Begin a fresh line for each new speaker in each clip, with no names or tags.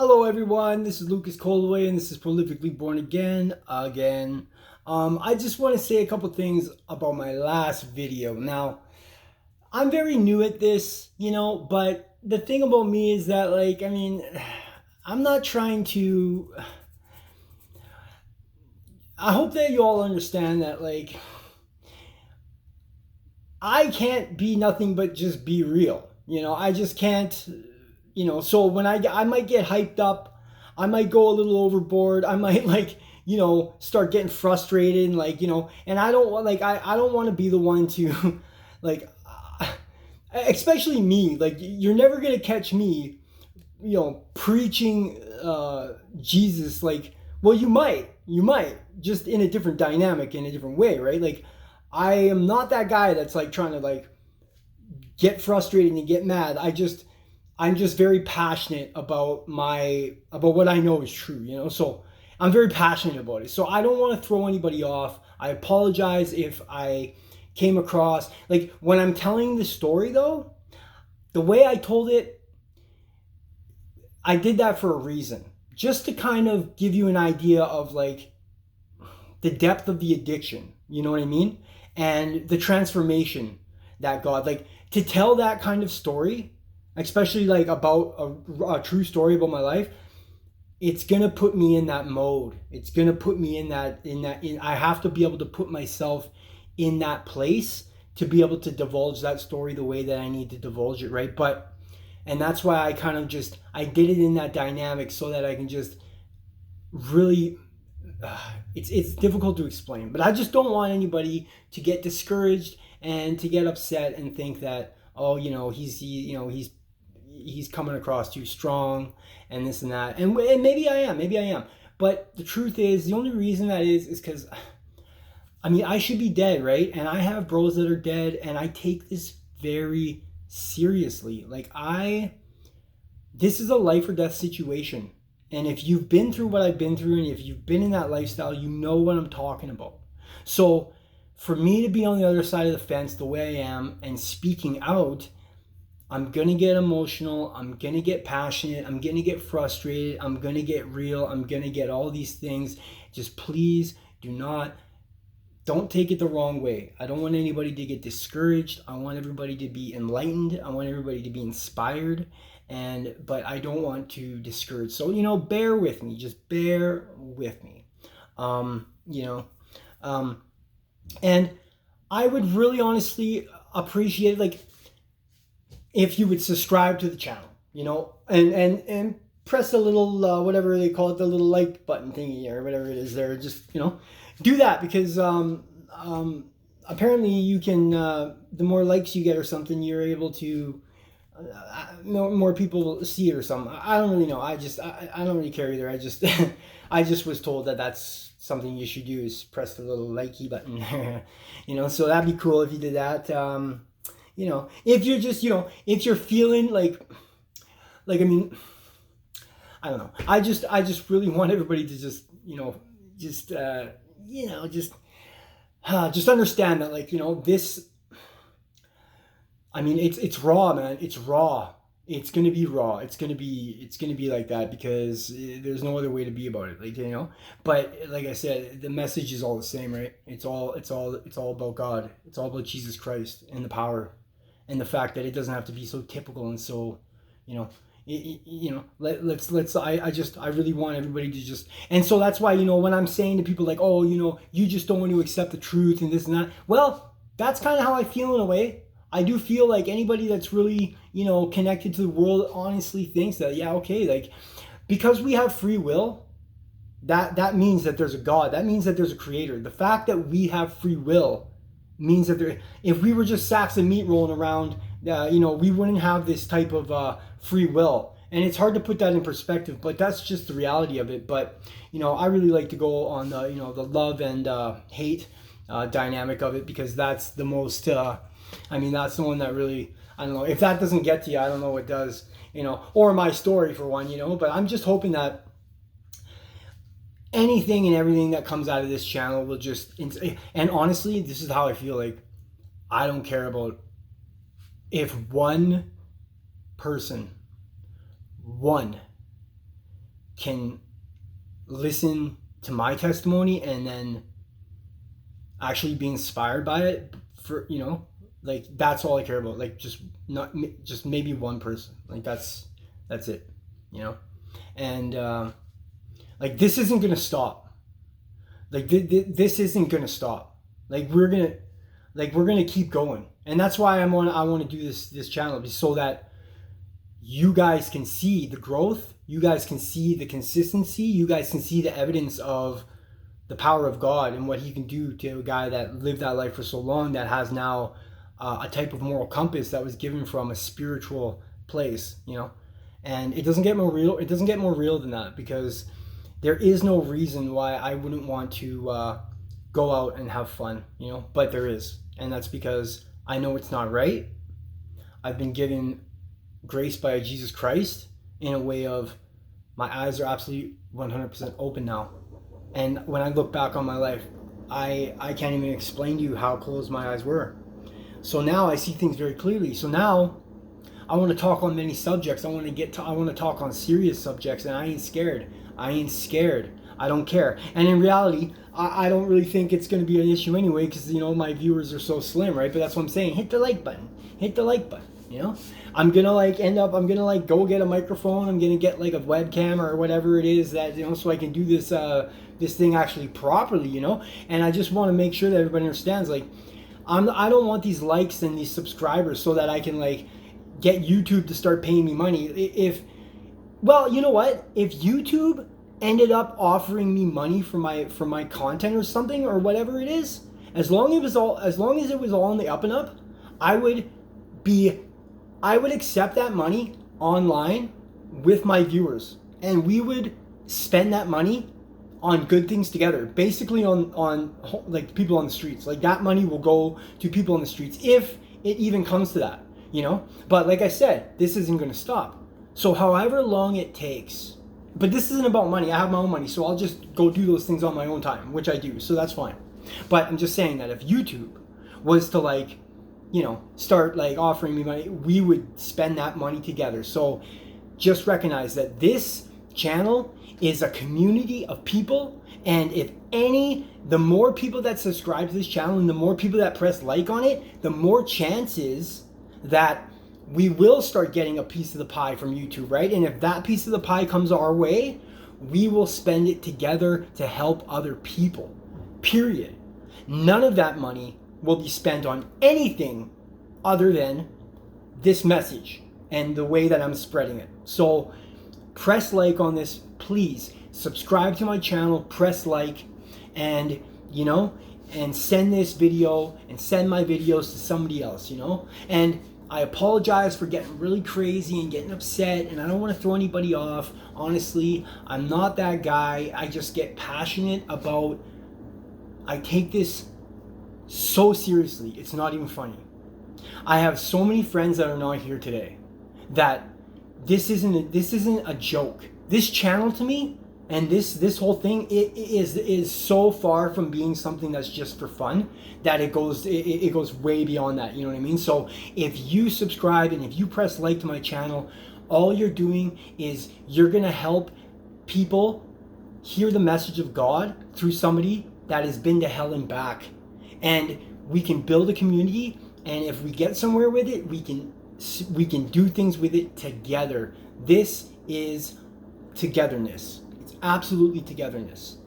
Hello, everyone. This is Lucas Coldaway, and this is Prolifically Born again. I just want to say a couple things about my last video. Now, I'm very new at this, but the thing about me is that, I'm not trying to. I hope that you all understand that, I can't be nothing but just be real. I just can't. So when I might get hyped up, I might go a little overboard, I might start getting frustrated, and and I don't want I don't want to be the one to like especially me, you're never going to catch me preaching Jesus. Well, you might just in a different dynamic, in a different way, right? I am not that guy that's trying to get frustrated and get mad. I'm just very passionate about what I know is true. So I'm very passionate about it. So I don't want to throw anybody off. I apologize if I came across when I'm telling the story, though, the way I told it, I did that for a reason. Just to kind of give you an idea of the depth of the addiction, you know what I mean? And the transformation that God, to tell that kind of story, especially about a true story about my life, it's gonna put me in that mode. It's gonna put me in I have to be able to put myself in that place to be able to divulge that story the way that I need to divulge it, right? And that's why I kind of I did it in that dynamic so that I can just really it's difficult to explain, but I just don't want anybody to get discouraged and to get upset and think that, oh, he's coming across too strong and this and that, and maybe I am, but the truth is, the only reason that is because I should be dead, right? And I have bros that are dead, and I take this very seriously. This is a life or death situation, and if you've been through what I've been through, and if you've been in that lifestyle, you know what I'm talking about. So for me to be on the other side of the fence the way I am and speaking out, I'm going to get emotional, I'm going to get passionate, I'm going to get frustrated, I'm going to get real, I'm going to get all these things. Just please don't take it the wrong way. I don't want anybody to get discouraged. I want everybody to be enlightened. I want everybody to be inspired. But I don't want to discourage. So, bear with me. Just bear with me. You know, and I would really honestly appreciate if you would subscribe to the channel, and press a little whatever they call it, the little like button thingy or whatever it is there. Just do that, because apparently you can, the more likes you get or something, you're able to more people see it or something. I don't really know. I don't really care either. I just was told that that's something you should do, is press the little likey button. So that'd be cool if you did that. If you're just, if you're feeling I don't know. I just really want everybody to just, just understand that, this, it's raw, man. It's raw. It's gonna be raw. It's gonna be like that, because there's no other way to be about it. But like I said, the message is all the same, right? It's all about God. It's all about Jesus Christ and the power, and the fact that it doesn't have to be so typical and so, I really want everybody to just, and so that's why, when I'm saying to people oh, you just don't want to accept the truth and this and that. Well, that's kind of how I feel in a way. I do feel like anybody that's really, connected to the world honestly thinks that, yeah, okay, because we have free will, that means that there's a God. That means that there's a creator. The fact that we have free will means that if we were just sacks of meat rolling around, we wouldn't have this type of free will. And it's hard to put that in perspective, but that's just the reality of it. But I really like to go on the the love and hate dynamic of it, because that's the most that's the one that really, I don't know, if that doesn't get to you, I don't know what does. Or my story, for one. But I'm just hoping that anything and everything that comes out of this channel will just, and honestly, this is how I feel. I don't care about if one person, one, can listen to my testimony and then actually be inspired by it, for like that's all I care about. Like just maybe one person. Like that's it. And like this isn't gonna stop. Like this isn't gonna stop. Like we're gonna keep going, and that's why I want to do this channel, so that you guys can see the growth, you guys can see the consistency, you guys can see the evidence of the power of God and what He can do to a guy that lived that life for so long, that has now a type of moral compass that was given from a spiritual place, And it doesn't get more real. It doesn't get more real than that, because there is no reason why I wouldn't want to go out and have fun, But there is, and that's because I know it's not right. I've been given grace by Jesus Christ in a way of my eyes are absolutely 100% open now. And when I look back on my life, I can't even explain to you how closed my eyes were. So now I see things very clearly. So now I want to talk on many subjects. I want to talk on serious subjects, and I ain't scared. I don't care. And in reality, I don't really think it's going to be an issue anyway, because my viewers are so slim, right? But that's what I'm saying. Hit the like button. I'm gonna go get a microphone. I'm gonna get like a webcam or whatever it is that so I can do this thing actually properly, And I just want to make sure that everybody understands, like I don't want these likes and these subscribers so that I can like get YouTube to start paying me money. Well, you know what? If YouTube ended up offering me money for my content or something or whatever it is, as long as it was all in the up and up, I would accept that money online with my viewers, and we would spend that money on good things together, basically on like people on the streets. Like that money will go to people on the streets if it even comes to that, But like I said, this isn't going to stop. So however long it takes, but this isn't about money. I have my own money, so I'll just go do those things on my own time, which I do. So that's fine. But I'm just saying that if YouTube was to like, start like offering me money, we would spend that money together. So just recognize that this channel is a community of people, and the more people that subscribe to this channel and the more people that press like on it, the more chances that we will start getting a piece of the pie from YouTube, right? And if that piece of the pie comes our way, we will spend it together to help other people, period. None of that money will be spent on anything other than this message and the way that I'm spreading it. So press like on this, please. Subscribe to my channel, press like, and and send this video and send my videos to somebody else, And I apologize for getting really crazy and getting upset, and I don't want to throw anybody off. Honestly, I'm not that guy. I just get passionate about, I take this so seriously, it's not even funny. I have so many friends that are not here today that this isn't a joke. This channel to me and this whole thing, it is so far from being something that's just for fun that it goes way beyond that, you know what I mean? So if you subscribe and if you press like to my channel, all you're doing is you're gonna help people hear the message of God through somebody that has been to hell and back. And we can build a community, and if we get somewhere with it, we can do things with it together. This is togetherness. It's absolutely togetherness.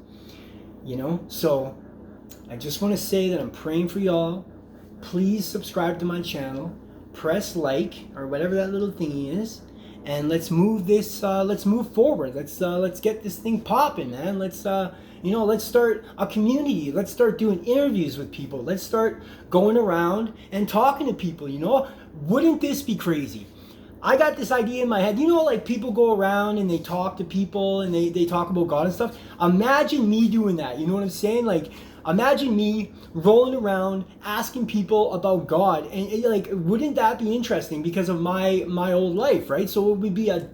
So I just want to say that I'm praying for y'all. Please subscribe to my channel, press like or whatever that little thingy is, and let's move this. Let's move forward. Let's get this thing popping, man. Let's start a community. Let's start doing interviews with people. Let's start going around and talking to people. Wouldn't this be crazy? I got this idea in my head. Like people go around and they talk to people and they talk about God and stuff. Imagine me doing that. You know what I'm saying? Like, imagine me rolling around asking people about God, and like, wouldn't that be interesting? Because of my old life, right? So it would be a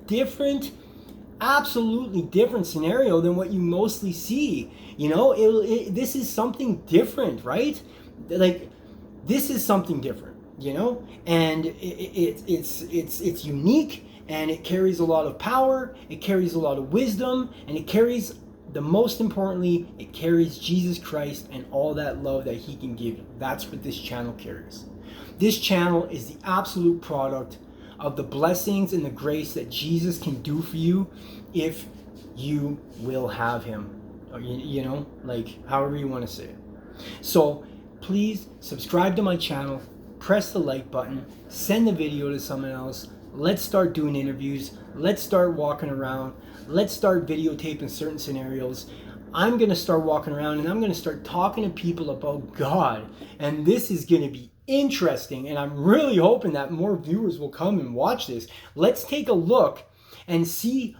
absolutely different scenario than what you mostly see. This is something different, right? Like, this is something different, and it's unique, and it carries a lot of power, it carries a lot of wisdom, and it carries, the most importantly, it carries Jesus Christ and all that love that he can give you. That's what this channel carries. This channel is the absolute product of the blessings and the grace that Jesus can do for you if you will have him. You know, like however you want to say it. So please subscribe to my channel, press the like button, send the video to someone else. Let's start doing interviews. Let's start walking around. Let's start videotaping certain scenarios. I'm going to start walking around and I'm going to start talking to people about God. And this is going to be interesting. And I'm really hoping that more viewers will come and watch this. Let's take a look and see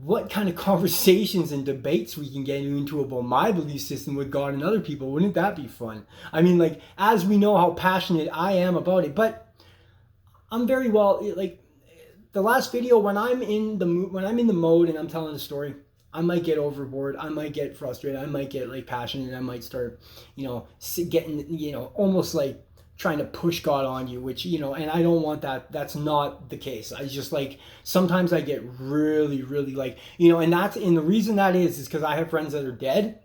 what kind of conversations and debates we can get into about my belief system with God and other people. Wouldn't that be fun? I mean, like, as we know how passionate I am about it, but I'm very well, like, the last video, when I'm in the mode and I'm telling a story, I might get overboard, I might get frustrated, I might get like passionate, I might start, you know, getting, you know, almost like trying to push God on you, which, you know, and I don't want that. That's not the case. I just, like, sometimes I get really, really, like, you know, and the reason that is because I have friends that are dead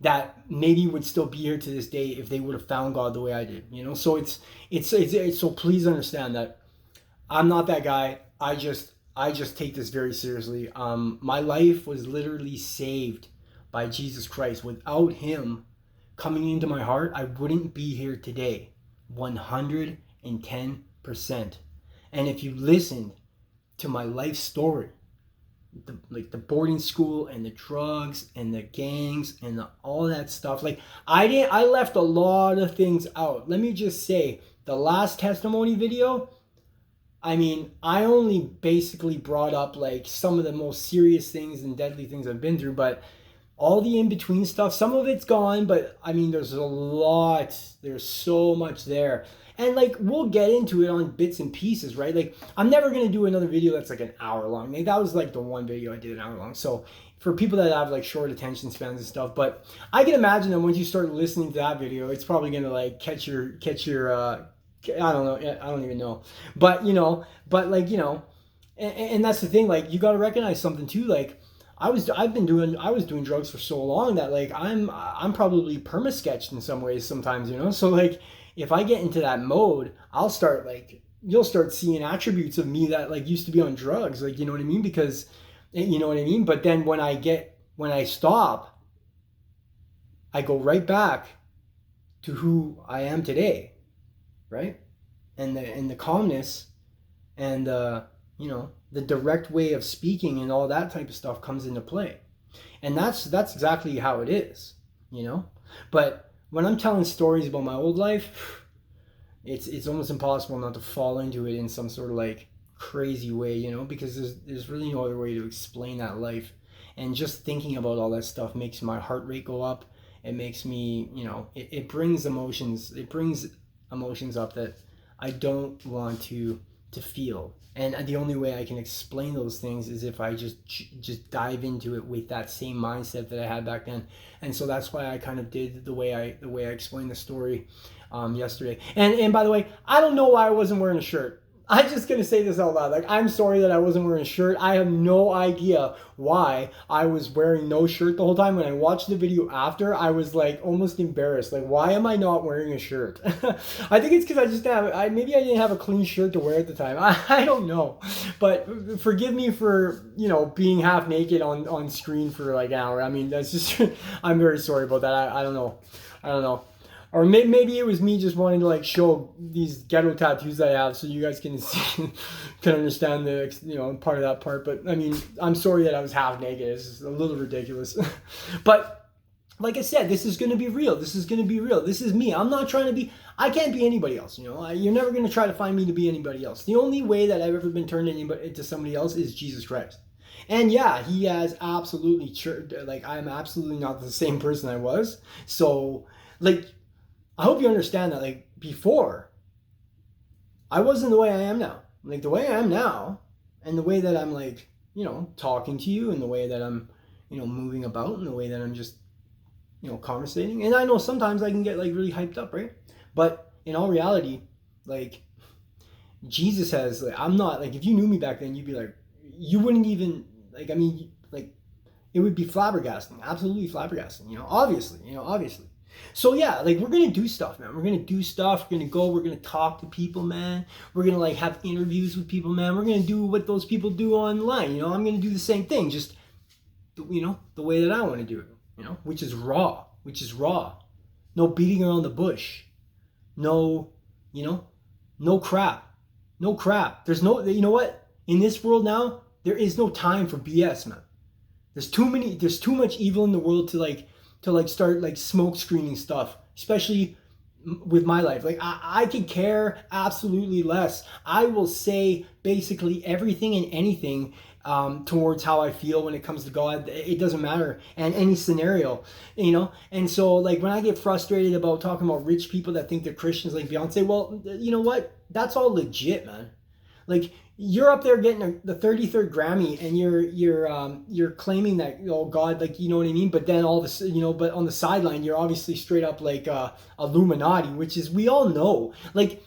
that maybe would still be here to this day if they would have found God the way I did, you know? So it's so please understand that I'm not that guy. I just take this very seriously. My life was literally saved by Jesus Christ. Without him coming into my heart, I wouldn't be here today. 110%. And if you listened to my life story, the boarding school and the drugs and the gangs and all that stuff, like, I left a lot of things out. Let me just say, the last testimony video, I mean, I only basically brought up like some of the most serious things and deadly things I've been through, but all the in-between stuff, some of it's gone, but I mean, there's so much there. And like, we'll get into it on bits and pieces, right? Like, I'm never going to do another video that's like an hour long. Like, that was like the one video I did an hour long. So for people that have like short attention spans and stuff, but I can imagine that once you start listening to that video, it's probably going to like catch your I don't know, I don't even know. But, you know, like, you know, and that's the thing, like, you got to recognize something too. Like, I was doing drugs for so long that like I'm probably perma-sketched in some ways sometimes, you know? So like, if I get into that mode, I'll start like, you'll start seeing attributes of me that like used to be on drugs, like, you know what I mean? Because, you know what I mean? But then when I stop, I go right back to who I am today, right? And the calmness and you know, the direct way of speaking and all that type of stuff comes into play. And that's exactly how it is, you know? But when I'm telling stories about my old life, it's almost impossible not to fall into it in some sort of like crazy way, you know, because there's really no other way to explain that life. And just thinking about all that stuff makes my heart rate go up. It makes me, you know, it brings emotions up that I don't want to feel. And the only way I can explain those things is if I just dive into it with that same mindset that I had back then. And so that's why I kind of did the way I explained the story yesterday. And by the way, I don't know why I wasn't wearing a shirt. I'm just going to say this out loud. Like, I'm sorry that I wasn't wearing a shirt. I have no idea why I was wearing no shirt the whole time. When I watched the video after, I was like almost embarrassed. Like, why am I not wearing a shirt? I think it's because maybe I didn't have a clean shirt to wear at the time. I don't know. But forgive me for, you know, being half naked on screen for like an hour. I mean, that's just, I'm very sorry about that. I don't know. Or maybe it was me just wanting to like show these ghetto tattoos that I have so you guys can see, can understand the, you know, part of that part. But I mean, I'm sorry that I was half naked. It's just a little ridiculous. But like I said, this is going to be real. This is going to be real. This is me. I'm not trying to be, I can't be anybody else, you know. You're never going to try to find me to be anybody else. The only way that I've ever been turned into somebody else is Jesus Christ. And yeah, he has absolutely, like, I'm absolutely not the same person I was. So, like, I hope you understand that, like, before, I wasn't the way I am now. Like, the way I am now, and the way that I'm, like, you know, talking to you, and the way that I'm, you know, moving about, and the way that I'm just, you know, conversating. And I know sometimes I can get, like, really hyped up, right? But in all reality, like, Jesus has, like, I'm not, like, if you knew me back then, you'd be like, you wouldn't even, like, I mean, like, it would be flabbergasting, absolutely flabbergasting, obviously. So yeah, like, we're gonna do stuff, man. We're gonna do stuff. We're gonna go. We're gonna talk to people, man. We're gonna, like, have interviews with people, man. We're gonna do what those people do online. I'm gonna do the same thing, just, the way that I want to do it. Which is raw. No beating around the bush. No, no crap. No crap. There's no. You know what? In this world now, there is no time for BS, man. There's too much evil in the world to start, like, smoke screening stuff, especially with my life. Like, I could care absolutely less. I will say basically everything and anything towards how I feel when it comes to God. It doesn't matter, and any scenario, And so, like, when I get frustrated about talking about rich people that think they're Christians, like Beyonce, well, you know what? That's all legit, man. Like, you're up there getting the 33rd Grammy, and you're claiming that, God, like, you know what I mean. But then all this, but on the sideline, you're obviously straight up like Illuminati, which is, we all know, like,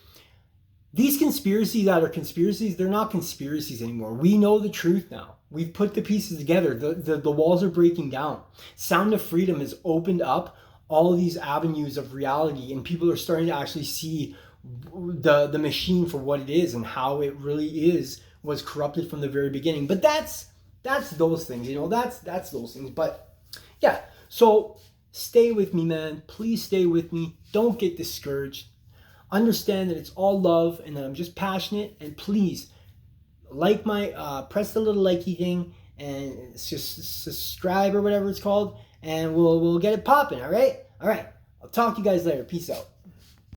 these conspiracies that are conspiracies, they're not conspiracies anymore. We know the truth now. We've put the pieces together. The walls are breaking down. Sound of Freedom has opened up all of these avenues of reality, and people are starting to actually see the machine for what it is and how it really was corrupted from the very beginning. But that's those things, that's those things. But yeah, so stay with me, man. Please stay with me. Don't get discouraged. Understand that it's all love and that I'm just passionate. And please, like my press the little likey thing and just subscribe or whatever it's called, and we'll get it popping. All right. I'll talk to you guys later. Peace out.